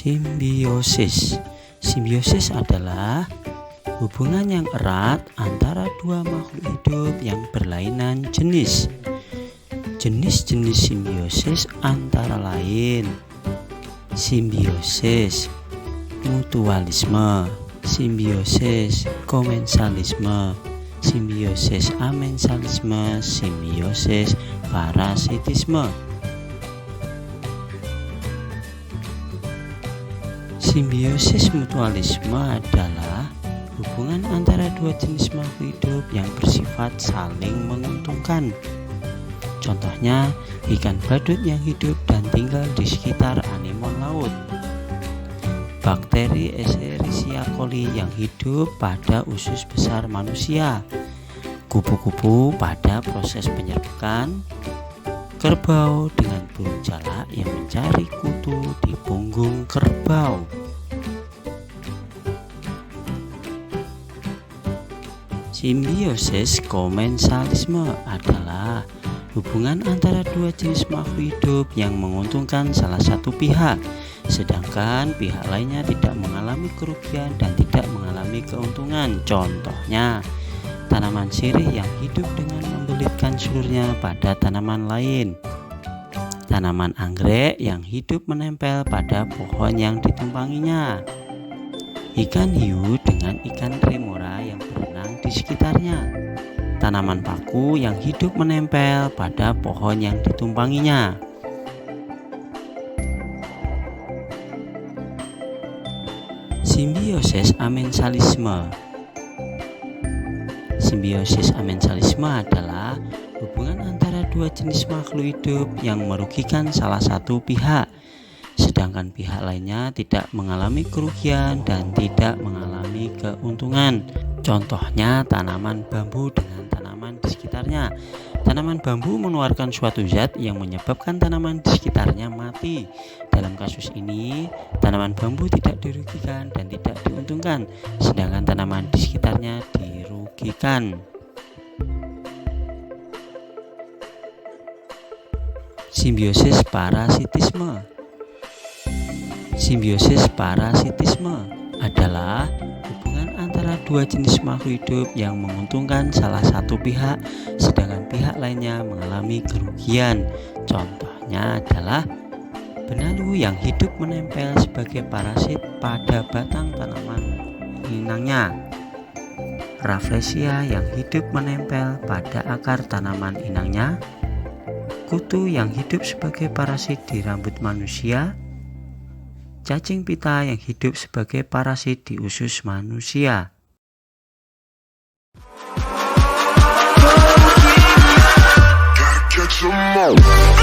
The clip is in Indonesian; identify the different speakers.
Speaker 1: Simbiosis. Simbiosis adalah hubungan yang erat antara dua makhluk hidup yang berlainan jenis. Jenis-jenis simbiosis antara lain simbiosis mutualisme, simbiosis komensalisme, simbiosis amensalisme, simbiosis parasitisme. Simbiosis mutualisme adalah hubungan antara dua jenis makhluk hidup yang bersifat saling menguntungkan. Contohnya, ikan badut yang hidup dan tinggal di sekitar anemon laut. Bakteri Escherichia coli yang hidup pada usus besar manusia. Kupu-kupu pada proses penyerbukan. Kerbau dengan burung jalak yang mencari kutu di punggung kerbau. Simbiosis komensalisme adalah hubungan antara dua jenis makhluk hidup yang menguntungkan salah satu pihak, sedangkan pihak lainnya tidak mengalami kerugian dan tidak mengalami keuntungan. Contohnya, tanaman sirih yang hidup dengan membelitkan sulurnya pada tanaman lain. Tanaman anggrek yang hidup menempel pada pohon yang ditumpanginya. Ikan hiu dengan ikan remora yang berenang di sekitarnya. Tanaman paku yang hidup menempel pada pohon yang ditumpanginya. Simbiosis amensalisme. Simbiosis amensalisme adalah hubungan antara dua jenis makhluk hidup yang merugikan salah satu pihak, sedangkan pihak lainnya tidak mengalami kerugian dan tidak mengalami keuntungan. Contohnya, tanaman bambu dengan tanaman di sekitarnya. Tanaman bambu mengeluarkan suatu zat yang menyebabkan tanaman di sekitarnya mati. Dalam kasus ini, tanaman bambu tidak dirugikan dan tidak diuntungkan, sedangkan tanaman di sekitarnya dirugikan. Simbiosis parasitisme. Simbiosis parasitisme adalah hubungan antara dua jenis makhluk hidup yang menguntungkan salah satu pihak, sedangkan pihak lainnya mengalami kerugian. Contohnya adalah benalu yang hidup menempel sebagai parasit pada batang tanaman inangnya. Rafflesia yang hidup menempel pada akar tanaman inangnya. Kutu yang hidup sebagai parasit di rambut manusia. Cacing pita yang hidup sebagai parasit di usus manusia. Catch 'em all.